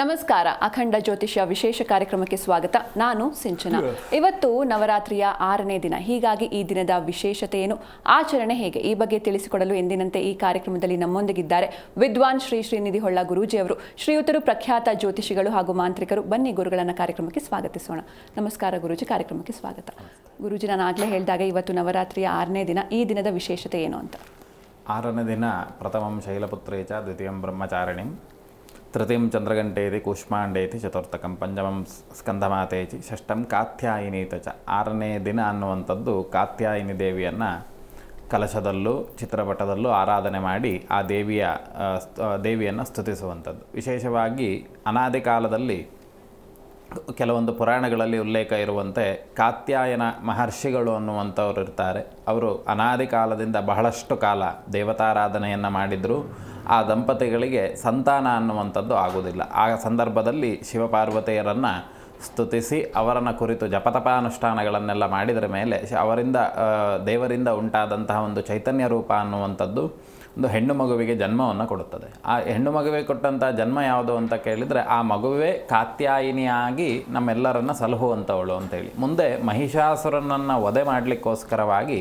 ನಮಸ್ಕಾರ. ಅಖಂಡ ಜ್ಯೋತಿಷ್ಯ ವಿಶೇಷ ಕಾರ್ಯಕ್ರಮಕ್ಕೆ ಸ್ವಾಗತ. ನಾನು ಸಿಂಚನ. ಇವತ್ತು ನವರಾತ್ರಿಯ 6ನೇ ದಿನ. ಹೀಗಾಗಿ ಈ ದಿನದ ವಿಶೇಷತೆ ಏನು, ಆಚರಣೆ ಹೇಗೆ, ಈ ಬಗ್ಗೆ ತಿಳಿಸಿಕೊಡಲು ಎಂದಿನಂತೆ ಈ ಕಾರ್ಯಕ್ರಮದಲ್ಲಿ ನಮ್ಮೊಂದಿಗಿದ್ದಾರೆ ವಿದ್ವಾನ್ ಶ್ರೀ ಶ್ರೀನಿಧಿ ಹೊಳ್ಳ ಗುರೂಜಿ ಅವರು. ಶ್ರೀಯುತರು ಪ್ರಖ್ಯಾತ ಜ್ಯೋತಿಷಿಗಳು ಹಾಗೂ ಮಾಂತ್ರಿಕರು. ಬನ್ನಿ ಗುರುಗಳನ್ನು ಕಾರ್ಯಕ್ರಮಕ್ಕೆ ಸ್ವಾಗತಿಸೋಣ. ನಮಸ್ಕಾರ ಗುರೂಜಿ, ಕಾರ್ಯಕ್ರಮಕ್ಕೆ ಸ್ವಾಗತ. ಗುರೂಜಿ, ನಾನು ಆಗಲೇ ಹೇಳಿದಾಗ ಇವತ್ತು ನವರಾತ್ರಿಯ 6ನೇ ದಿನ. ಈ ದಿನದ ವಿಶೇಷತೆ ಏನು ಅಂತ? 6ನೇ ದಿನ ಪ್ರಥಮಂ ಶೈಲಪುತ್ರೇ ಚ ದ್ವಿತೀಯಂ ಬ್ರಹ್ಮಚಾರಿಣಿಂ ತೃತೀಯಂ ಚಂದ್ರಗಂಟೇತಿ ಕೂಷ್ಮಾಂಡೇತಿ ಚತುರ್ಥಕಂ ಪಂಚಮಂ ಸ್ಕಂದಮಾತೇತಿ ಷಷ್ಠಂ ಕಾತ್ಯಾಯಿನೀತ ಚ. 6ನೇ ದಿನ ಅನ್ನುವಂಥದ್ದು ಕಾತ್ಯಾಯಿನಿ ದೇವಿಯನ್ನು ಕಲಶದಲ್ಲೂ ಚಿತ್ರಪಟದಲ್ಲೂ ಆರಾಧನೆ ಮಾಡಿ ಆ ದೇವಿಯನ್ನು ಸ್ತುತಿಸುವಂಥದ್ದು. ವಿಶೇಷವಾಗಿ ಅನಾದಿ ಕಾಲದಲ್ಲಿ ಕೆಲವೊಂದು ಪುರಾಣಗಳಲ್ಲಿ ಉಲ್ಲೇಖ ಇರುವಂತೆ ಕಾತ್ಯಾಯನ ಮಹರ್ಷಿಗಳು ಅನ್ನುವಂಥವ್ರು ಇರ್ತಾರೆ. ಅವರು ಅನಾದಿ ಕಾಲದಿಂದ ಬಹಳಷ್ಟು ಕಾಲ ದೇವತಾರಾಧನೆಯನ್ನು ಮಾಡಿದರೂ ಆ ದಂಪತಿಗಳಿಗೆ ಸಂತಾನ ಅನ್ನುವಂಥದ್ದು ಆಗುವುದಿಲ್ಲ. ಆ ಸಂದರ್ಭದಲ್ಲಿ ಶಿವಪಾರ್ವತಿಯರನ್ನು ಸ್ತುತಿಸಿ ಅವರನ್ನು ಕುರಿತು ಜಪತಪಾನುಷ್ಠಾನಗಳನ್ನೆಲ್ಲ ಮಾಡಿದರ ಮೇಲೆ ದೇವರಿಂದ ಉಂಟಾದಂತಹ ಒಂದು ಚೈತನ್ಯ ರೂಪ ಅನ್ನುವಂಥದ್ದು ಒಂದು ಹೆಣ್ಣು ಮಗುವಿಗೆ ಜನ್ಮವನ್ನು ಕೊಡುತ್ತದೆ. ಆ ಹೆಣ್ಣು ಮಗುವಿಗೆ ಕೊಟ್ಟಂಥ ಜನ್ಮ ಯಾವುದು ಅಂತ ಕೇಳಿದರೆ ಆ ಮಗುವೇ ಕಾತ್ಯಾಯಿನಿಯಾಗಿ ನಮ್ಮೆಲ್ಲರನ್ನು ಸಲಹುವಂಥವಳು ಅಂತೇಳಿ. ಮುಂದೆ ಮಹಿಷಾಸುರನನ್ನು ವಧೆ ಮಾಡಲಿಕ್ಕೋಸ್ಕರವಾಗಿ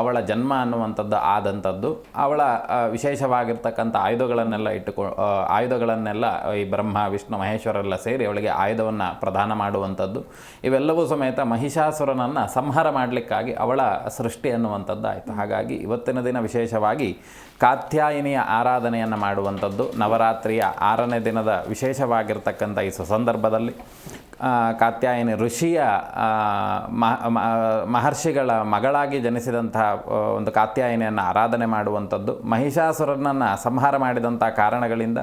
ಅವಳ ಜನ್ಮ ಅನ್ನುವಂಥದ್ದು ಆದಂಥದ್ದು. ಅವಳ ವಿಶೇಷವಾಗಿರ್ತಕ್ಕಂಥ ಆಯುಧಗಳನ್ನೆಲ್ಲ ಈ ಬ್ರಹ್ಮ ವಿಷ್ಣು ಮಹೇಶ್ವರೆಲ್ಲ ಸೇರಿ ಅವಳಿಗೆ ಆಯುಧವನ್ನು ಪ್ರದಾನ ಮಾಡುವಂಥದ್ದು. ಇವೆಲ್ಲವೂ ಸಮೇತ ಮಹಿಷಾಸುರನನ್ನು ಸಂಹಾರ ಮಾಡಲಿಕ್ಕಾಗಿ ಅವಳ ಸೃಷ್ಟಿ ಅನ್ನುವಂಥದ್ದು ಆಯಿತು. ಹಾಗಾಗಿ ಇವತ್ತಿನ ದಿನ ವಿಶೇಷವಾಗಿ ಕಾತ್ಯಾಯಿನಿಯ ಆರಾಧನೆಯನ್ನು ಮಾಡುವಂಥದ್ದು. ನವರಾತ್ರಿಯ 6ನೇ ದಿನದ ವಿಶೇಷವಾಗಿರ್ತಕ್ಕಂಥ ಈ ಸಂದರ್ಭದಲ್ಲಿ ಕಾತ್ಯಾಯಿನಿ ಋಷಿಯ ಮಹರ್ಷಿಗಳ ಮಗಳಾಗಿ ಜನಿಸಿದಂತಹ ಒಂದು ಕಾತ್ಯಾಯಿನಿಯನ್ನು ಆರಾಧನೆ ಮಾಡುವಂಥದ್ದು. ಮಹಿಷಾಸುರನನ್ನು ಸಂಹಾರ ಮಾಡಿದಂಥ ಕಾರಣಗಳಿಂದ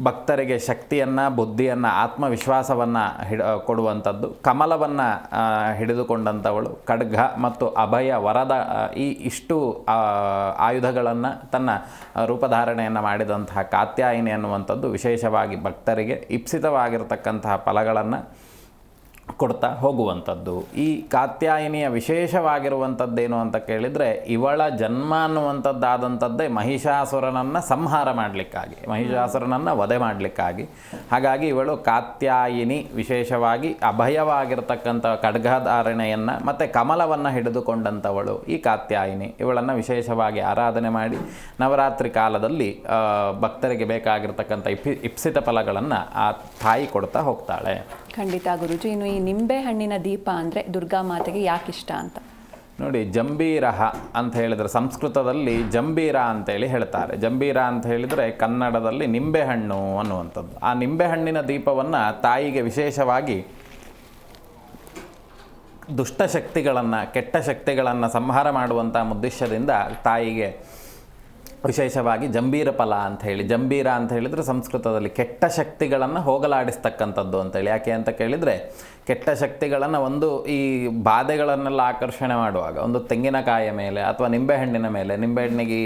ಭಕ್ತರಿಗೆ ಶಕ್ತಿಯನ್ನು, ಬುದ್ಧಿಯನ್ನು, ಆತ್ಮವಿಶ್ವಾಸವನ್ನು ಕೊಡುವಂಥದ್ದು. ಕಮಲವನ್ನು ಹಿಡಿದುಕೊಂಡಂಥವಳು, ಖಡ್ಗ ಮತ್ತು ಅಭಯ ವರದ ಇಷ್ಟು ಆಯುಧಗಳನ್ನು ತನ್ನ ರೂಪಧಾರಣೆಯನ್ನು ಮಾಡಿದಂತಹ ಕಾತ್ಯಾಯಿನಿ ಅನ್ನುವಂಥದ್ದು ವಿಶೇಷವಾಗಿ ಭಕ್ತರಿಗೆ ಇಪ್ಸಿತವಾಗಿರ್ತಕ್ಕಂತಹ ಫಲಗಳನ್ನು ಕೊಡ್ತಾ ಹೋಗುವಂಥದ್ದು. ಈ ಕಾತ್ಯಾಯಿನಿಯ ವಿಶೇಷವಾಗಿರುವಂಥದ್ದೇನು ಅಂತ ಕೇಳಿದರೆ ಇವಳ ಜನ್ಮ ಅನ್ನುವಂಥದ್ದಾದಂಥದ್ದೇ ಮಹಿಷಾಸುರನನ್ನು ಸಂಹಾರ ಮಾಡಲಿಕ್ಕಾಗಿ, ಮಹಿಷಾಸುರನನ್ನು ವಧೆ ಮಾಡಲಿಕ್ಕಾಗಿ. ಹಾಗಾಗಿ ಇವಳು ಕಾತ್ಯಾಯಿನಿ, ವಿಶೇಷವಾಗಿ ಅಭಯವಾಗಿರ್ತಕ್ಕಂಥ ಖಡ್ಗಧಾರಣೆಯನ್ನು ಮತ್ತು ಕಮಲವನ್ನು ಹಿಡಿದುಕೊಂಡಂಥವಳು ಈ ಕಾತ್ಯಾಯಿನಿ. ಇವಳನ್ನು ವಿಶೇಷವಾಗಿ ಆರಾಧನೆ ಮಾಡಿ ನವರಾತ್ರಿ ಕಾಲದಲ್ಲಿ ಭಕ್ತರಿಗೆ ಬೇಕಾಗಿರ್ತಕ್ಕಂಥ ಇಪ್ಸಿತ ಫಲಗಳನ್ನು ಆ ತಾಯಿ ಕೊಡ್ತಾ ಹೋಗ್ತಾಳೆ. ಖಂಡಿತ ಗುರುಜಿ. ಇನ್ನು ಈ ನಿಂಬೆ ಹಣ್ಣಿನ ದೀಪ ಅಂದರೆ ದುರ್ಗಾ ಮಾತೆಗೆ ಯಾಕಿಷ್ಟ ಅಂತ? ನೋಡಿ, ಜಂಬೀರಹ ಅಂತ ಹೇಳಿದರೆ ಸಂಸ್ಕೃತದಲ್ಲಿ ಜಂಬೀರ ಅಂತೇಳಿ ಹೇಳ್ತಾರೆ. ಜಂಬೀರ ಅಂತ ಹೇಳಿದರೆ ಕನ್ನಡದಲ್ಲಿ ನಿಂಬೆಹಣ್ಣು ಅನ್ನುವಂಥದ್ದು. ಆ ನಿಂಬೆಹಣ್ಣಿನ ದೀಪವನ್ನು ತಾಯಿಗೆ ವಿಶೇಷವಾಗಿ ದುಷ್ಟಶಕ್ತಿಗಳನ್ನು, ಕೆಟ್ಟ ಶಕ್ತಿಗಳನ್ನು ಸಂಹಾರ ಮಾಡುವಂಥ ಉದ್ದೇಶದಿಂದ ತಾಯಿಗೆ ವಿಶೇಷವಾಗಿ ಜಂಬೀರ ಫಲ ಅಂಥೇಳಿ, ಜಂಬೀರ ಅಂತ ಹೇಳಿದರೆ ಸಂಸ್ಕೃತದಲ್ಲಿ ಕೆಟ್ಟ ಶಕ್ತಿಗಳನ್ನು ಹೋಗಲಾಡಿಸ್ತಕ್ಕಂಥದ್ದು ಅಂತೇಳಿ. ಯಾಕೆ ಅಂತ ಕೇಳಿದರೆ ಕೆಟ್ಟ ಶಕ್ತಿಗಳನ್ನು ಒಂದು ಈ ಬಾಧೆಗಳನ್ನೆಲ್ಲ ಆಕರ್ಷಣೆ ಮಾಡುವಾಗ ಒಂದು ತೆಂಗಿನಕಾಯಿಯ ಮೇಲೆ ಅಥವಾ ನಿಂಬೆಹಣ್ಣಿನ ಮೇಲೆ, ನಿಂಬೆಹಣ್ಣಿಗೆ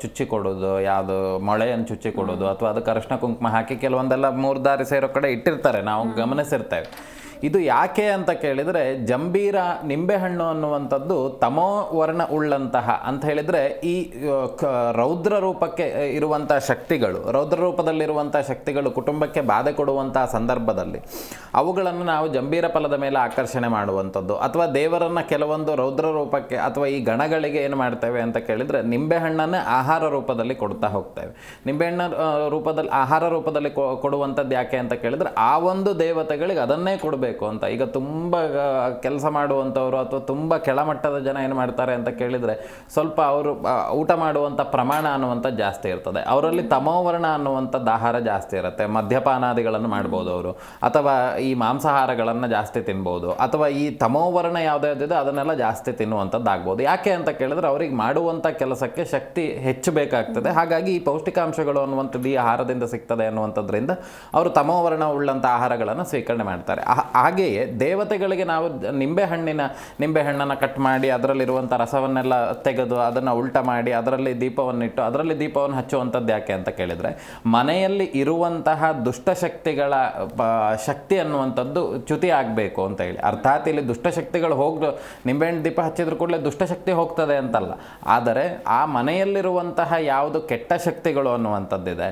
ಚುಚ್ಚಿ ಕೊಡೋದು, ಯಾವುದು ಮೊಳೆಯನ್ನು ಚುಚ್ಚಿ ಕೊಡೋದು, ಅಥವಾ ಅದಕ್ಕೆ ಅರಿಶಿನ ಕುಂಕುಮ ಹಾಕಿ ಕೆಲವೊಂದೆಲ್ಲ ಮೂರ್ದಾರಿ ಸೇರೋ ಕಡೆ ಇಟ್ಟಿರ್ತಾರೆ, ನಾವು ಗಮನಿಸಿರ್ತೇವೆ. ಇದು ಯಾಕೆ ಅಂತ ಕೇಳಿದರೆ ಜಂಬೀರ ನಿಂಬೆಹಣ್ಣು ಅನ್ನುವಂಥದ್ದು ತಮೋ ವರ್ಣ ಉಳ್ಳಂತಹ ಅಂತ ಹೇಳಿದರೆ ಈ ರೌದ್ರ ರೂಪಕ್ಕೆ ಇರುವಂಥ ಶಕ್ತಿಗಳು, ರೌದ್ರ ರೂಪದಲ್ಲಿರುವಂಥ ಶಕ್ತಿಗಳು ಕುಟುಂಬಕ್ಕೆ ಬಾಧೆ ಕೊಡುವಂಥ ಸಂದರ್ಭದಲ್ಲಿ ಅವುಗಳನ್ನು ನಾವು ಜಂಬೀರ ಫಲದ ಮೇಲೆ ಆಕರ್ಷಣೆ ಮಾಡುವಂಥದ್ದು. ಅಥವಾ ದೇವರನ್ನು ಕೆಲವೊಂದು ರೌದ್ರ ರೂಪಕ್ಕೆ ಅಥವಾ ಈ ಗಣಗಳಿಗೆ ಏನು ಮಾಡ್ತೇವೆ ಅಂತ ಕೇಳಿದರೆ ನಿಂಬೆಹಣ್ಣನ್ನೇ ಆಹಾರ ರೂಪದಲ್ಲಿ ಕೊಡ್ತಾ ಹೋಗ್ತೇವೆ. ನಿಂಬೆಹಣ್ಣ ರೂಪದಲ್ಲಿ ಆಹಾರ ರೂಪದಲ್ಲಿ ಕೊಡುವಂಥದ್ದು ಯಾಕೆ ಅಂತ ಕೇಳಿದರೆ ಆ ಒಂದು ದೇವತೆಗಳಿಗೆ ಅದನ್ನೇ ಕೊಡಬೇಕು ಅಂತ. ಈಗ ತುಂಬ ಕೆಲಸ ಮಾಡುವಂಥವ್ರು ಅಥವಾ ತುಂಬ ಕೆಳಮಟ್ಟದ ಜನ ಏನು ಮಾಡ್ತಾರೆ ಅಂತ ಕೇಳಿದರೆ ಸ್ವಲ್ಪ ಅವರು ಊಟ ಮಾಡುವಂಥ ಪ್ರಮಾಣ ಅನ್ನುವಂಥದ್ದು ಜಾಸ್ತಿ ಇರ್ತದೆ. ಅವರಲ್ಲಿ ತಮೋವರ್ಣ ಅನ್ನುವಂಥದ್ದು ಆಹಾರ ಜಾಸ್ತಿ ಇರುತ್ತೆ. ಮದ್ಯಪಾನಾದಿಗಳನ್ನು ಮಾಡ್ಬೋದು ಅವರು, ಅಥವಾ ಈ ಮಾಂಸಾಹಾರಗಳನ್ನು ಜಾಸ್ತಿ ತಿನ್ಬೋದು, ಅಥವಾ ಈ ತಮೋವರ್ಣ ಯಾವುದ್ಯಾವುದಿದೆ ಅದನ್ನೆಲ್ಲ ಜಾಸ್ತಿ ತಿನ್ನುವಂಥದ್ದು ಆಗ್ಬೋದು. ಯಾಕೆ ಅಂತ ಕೇಳಿದ್ರೆ ಅವ್ರಿಗೆ ಮಾಡುವಂಥ ಕೆಲಸಕ್ಕೆ ಶಕ್ತಿ ಹೆಚ್ಚು ಬೇಕಾಗ್ತದೆ. ಹಾಗಾಗಿ ಈ ಪೌಷ್ಟಿಕಾಂಶಗಳು ಅನ್ನುವಂಥದ್ದು ಈ ಆಹಾರದಿಂದ ಸಿಗ್ತದೆ ಅನ್ನುವಂಥದ್ರಿಂದ ಅವರು ತಮೋವರ್ಣ ಉಳ್ಳಂಥ ಆಹಾರಗಳನ್ನು ಸ್ವೀಕರಣೆ ಮಾಡ್ತಾರೆ. ಹಾಗೆಯೇ ದೇವತೆಗಳಿಗೆ ನಾವು ನಿಂಬೆಹಣ್ಣನ್ನು ಕಟ್ ಮಾಡಿ ಅದರಲ್ಲಿರುವಂಥ ರಸವನ್ನೆಲ್ಲ ತೆಗೆದು ಅದನ್ನು ಉಲ್ಟ ಮಾಡಿ ಅದರಲ್ಲಿ ದೀಪವನ್ನಿಟ್ಟು ಅದರಲ್ಲಿ ದೀಪವನ್ನು ಹಚ್ಚುವಂಥದ್ದು ಯಾಕೆ ಅಂತ ಕೇಳಿದರೆ, ಮನೆಯಲ್ಲಿ ಇರುವಂತಹ ದುಷ್ಟಶಕ್ತಿಗಳ ಶಕ್ತಿ ಅನ್ನುವಂಥದ್ದು ಚ್ಯುತಿ ಆಗಬೇಕು ಅಂತ ಹೇಳಿ. ಅರ್ಥಾತ್ ಇಲ್ಲಿ ದುಷ್ಟಶಕ್ತಿಗಳು ನಿಂಬೆಹಣ್ಣು ದೀಪ ಹಚ್ಚಿದ್ರು ಕೂಡಲೇ ದುಷ್ಟಶಕ್ತಿ ಹೋಗ್ತದೆ ಅಂತಲ್ಲ, ಆದರೆ ಆ ಮನೆಯಲ್ಲಿರುವಂತಹ ಯಾವುದು ಕೆಟ್ಟ ಶಕ್ತಿಗಳು ಅನ್ನುವಂಥದ್ದಿದೆ,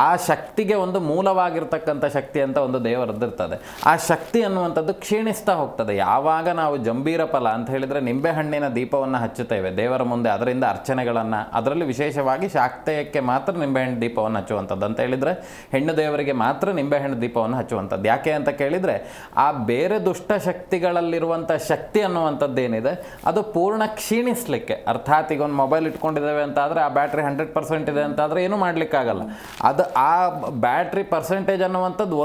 ಆ ಶಕ್ತಿಗೆ ಒಂದು ಮೂಲವಾಗಿರ್ತಕ್ಕಂಥ ಶಕ್ತಿ ಅಂತ ಒಂದು ದೇವರದ್ದಿರ್ತದೆ. ಆ ಶಕ್ತಿ ಅನ್ನುವಂಥದ್ದು ಕ್ಷೀಣಿಸ್ತಾ ಹೋಗ್ತದೆ. ಯಾವಾಗ ನಾವು ಜಂಬೀರ ಫಲ ಅಂತ ಹೇಳಿದರೆ ನಿಂಬೆಹಣ್ಣಿನ ದೀಪವನ್ನು ಹಚ್ಚುತ್ತೇವೆ ದೇವರ ಮುಂದೆ, ಅದರಿಂದ ಅರ್ಚನೆಗಳನ್ನು, ಅದರಲ್ಲಿ ವಿಶೇಷವಾಗಿ ಶಾಕ್ತೇಯಕ್ಕೆ ಮಾತ್ರ ನಿಂಬೆಹಣ್ಣು ದೀಪವನ್ನು ಹಚ್ಚುವಂಥದ್ದು ಅಂತ ಹೇಳಿದರೆ, ಹೆಣ್ಣು ದೇವರಿಗೆ ಮಾತ್ರ ನಿಂಬೆಹಣ್ಣು ದೀಪವನ್ನು ಹಚ್ಚುವಂಥದ್ದು. ಯಾಕೆ ಅಂತ ಕೇಳಿದರೆ, ಆ ಬೇರೆ ದುಷ್ಟಶಕ್ತಿಗಳಲ್ಲಿರುವಂಥ ಶಕ್ತಿ ಅನ್ನುವಂಥದ್ದೇನಿದೆ ಅದು ಪೂರ್ಣ ಕ್ಷೀಣಿಸಲಿಕ್ಕೆ, ಅರ್ಥಾತ್ ಈಗ ಒಂದು ಮೊಬೈಲ್ ಇಟ್ಕೊಂಡಿದ್ದೇವೆ ಅಂತ ಆದರೆ ಆ ಬ್ಯಾಟ್ರಿ 100% ಇದೆ ಅಂತ ಆದರೆ ಏನೂ ಮಾಡಲಿಕ್ಕಾಗಲ್ಲ. ಅದು ಆ ಬ್ಯಾಟ್ರಿ ಪರ್ಸೆಂಟೇಜ್ ಅನ್ನುವಂಥದ್ದು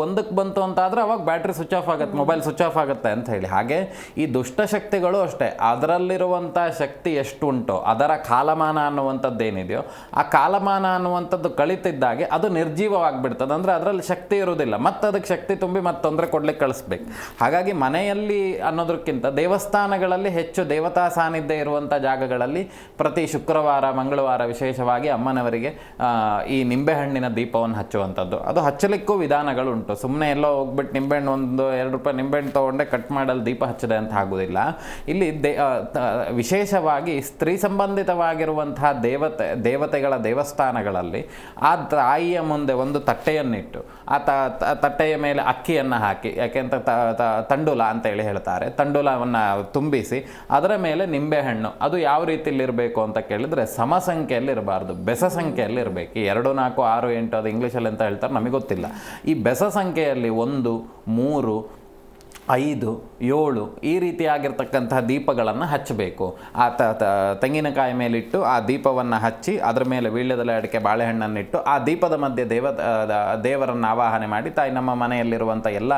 ಒಂದಕ್ಕೆ ಬಂತು ಅಂತ ಆದರೆ ಅವಾಗ ಬ್ಯಾಟ್ರಿ ಸ್ವಿಚ್ ಆಫ್ ಆಗುತ್ತೆ, ಮೊಬೈಲ್ ಸ್ವಿಚ್ ಆಫ್ ಆಗುತ್ತೆ ಅಂತ ಹೇಳಿ. ಹಾಗೆ ಈ ದುಷ್ಟಶಕ್ತಿಗಳು ಅಷ್ಟೇ, ಅದರಲ್ಲಿರುವಂಥ ಶಕ್ತಿ ಎಷ್ಟು ಉಂಟೋ ಅದರ ಕಾಲಮಾನ ಅನ್ನುವಂಥದ್ದೇನಿದೆಯೋ ಆ ಕಾಲಮಾನ ಅನ್ನುವಂಥದ್ದು ಕಳೀತಿದ್ದಾಗೆ ಅದು ನಿರ್ಜೀವವಾಗಿಬಿಡ್ತದೆ. ಅಂದರೆ ಅದರಲ್ಲಿ ಶಕ್ತಿ ಇರುವುದಿಲ್ಲ, ಮತ್ತು ಅದಕ್ಕೆ ಶಕ್ತಿ ತುಂಬಿ ಮತ್ತೆ ತೊಂದರೆ ಕೊಡ್ಲಿಕ್ಕೆ ಕಳಿಸ್ಬೇಕು. ಹಾಗಾಗಿ ಮನೆಯಲ್ಲಿ ಅನ್ನೋದಕ್ಕಿಂತ ದೇವಸ್ಥಾನಗಳಲ್ಲಿ ಹೆಚ್ಚು ದೇವತಾ ಸಾನ್ನಿಧ್ಯ ಇರುವಂಥ ಜಾಗಗಳಲ್ಲಿ ಪ್ರತಿ ಶುಕ್ರವಾರ ಮಂಗಳವಾರ ವಿಶೇಷವಾಗಿ ಅಮ್ಮನವರಿಗೆ ಈ ನಿಂಬೆಹಣ್ಣಿನ ದೀಪವನ್ನು ಹಚ್ಚುವಂಥದ್ದು. ಅದು ಹಚ್ಚಲಿಕ್ಕೂ ವಿಧಾನಗಳುಂಟು. ಸುಮ್ಮನೆ ಎಲ್ಲೋ ಹೋಗ್ಬಿಟ್ಟು ನಿಂಬೆಹಣ್ಣು ಒಂದು 2 ರೂಪಾಯಿ ನಿಂಬೆಹಣ್ಣು ತೊಗೊಂಡೆ ಕಟ್ ಮಾಡಲು ದೀಪ ಹಚ್ಚದೆ ಅಂತ ಆಗೋದಿಲ್ಲ. ಇಲ್ಲಿ ವಿಶೇಷವಾಗಿ ಸ್ತ್ರೀ ಸಂಬಂಧಿತವಾಗಿರುವಂತಹ ದೇವತೆಗಳ ದೇವಸ್ಥಾನಗಳಲ್ಲಿ ಆ ತಾಯಿಯ ಮುಂದೆ ಒಂದು ತಟ್ಟೆಯನ್ನಿಟ್ಟು ಆ ತಟ್ಟೆಯ ಮೇಲೆ ಅಕ್ಕಿಯನ್ನು ಹಾಕಿ, ಯಾಕೆಂತ ತಂಡುಲ ಅಂತೇಳಿ ಹೇಳ್ತಾರೆ, ತಂಡುಲವನ್ನು ತುಂಬಿಸಿ ಅದರ ಮೇಲೆ ನಿಂಬೆಹಣ್ಣು, ಅದು ಯಾವ ರೀತಿಯಲ್ಲಿರಬೇಕು ಅಂತ ಕೇಳಿದರೆ ಸಮ ಸಂಖ್ಯೆಯಲ್ಲಿ ಇರಬಾರ್ದು, ಬೆಸ ಸಂಖ್ಯೆಯಲ್ಲಿ ಇರಬೇಕು. ಈ 2, 4, 6, 8 ಅದು ಇಂಗ್ಲೀಷಲ್ಲಿ ಅಂತ ಹೇಳ್ತಾರೆ, ನಮಗೆ ಗೊತ್ತಿಲ್ಲ. ಈ ಬೆಸ ಸಂಖ್ಯೆಯಲ್ಲಿ 1, 3, 5, 7 ಈ ರೀತಿಯಾಗಿರ್ತಕ್ಕಂತಹ ದೀಪಗಳನ್ನು ಹಚ್ಚಬೇಕು. ಆ ತೆಂಗಿನಕಾಯಿ ಮೇಲಿಟ್ಟು ಆ ದೀಪವನ್ನು ಹಚ್ಚಿ ಅದರ ಮೇಲೆ ವೀಳ್ಯದೆಲೆ, ಅಡಿಕೆ, ಬಾಳೆಹಣ್ಣನ್ನಿಟ್ಟು ಆ ದೀಪದ ಮಧ್ಯೆ ದೇವರನ್ನು ಆವಾಹನೆ ಮಾಡಿ, ತಾಯಿ ನಮ್ಮ ಮನೆಯಲ್ಲಿರುವಂಥ ಎಲ್ಲ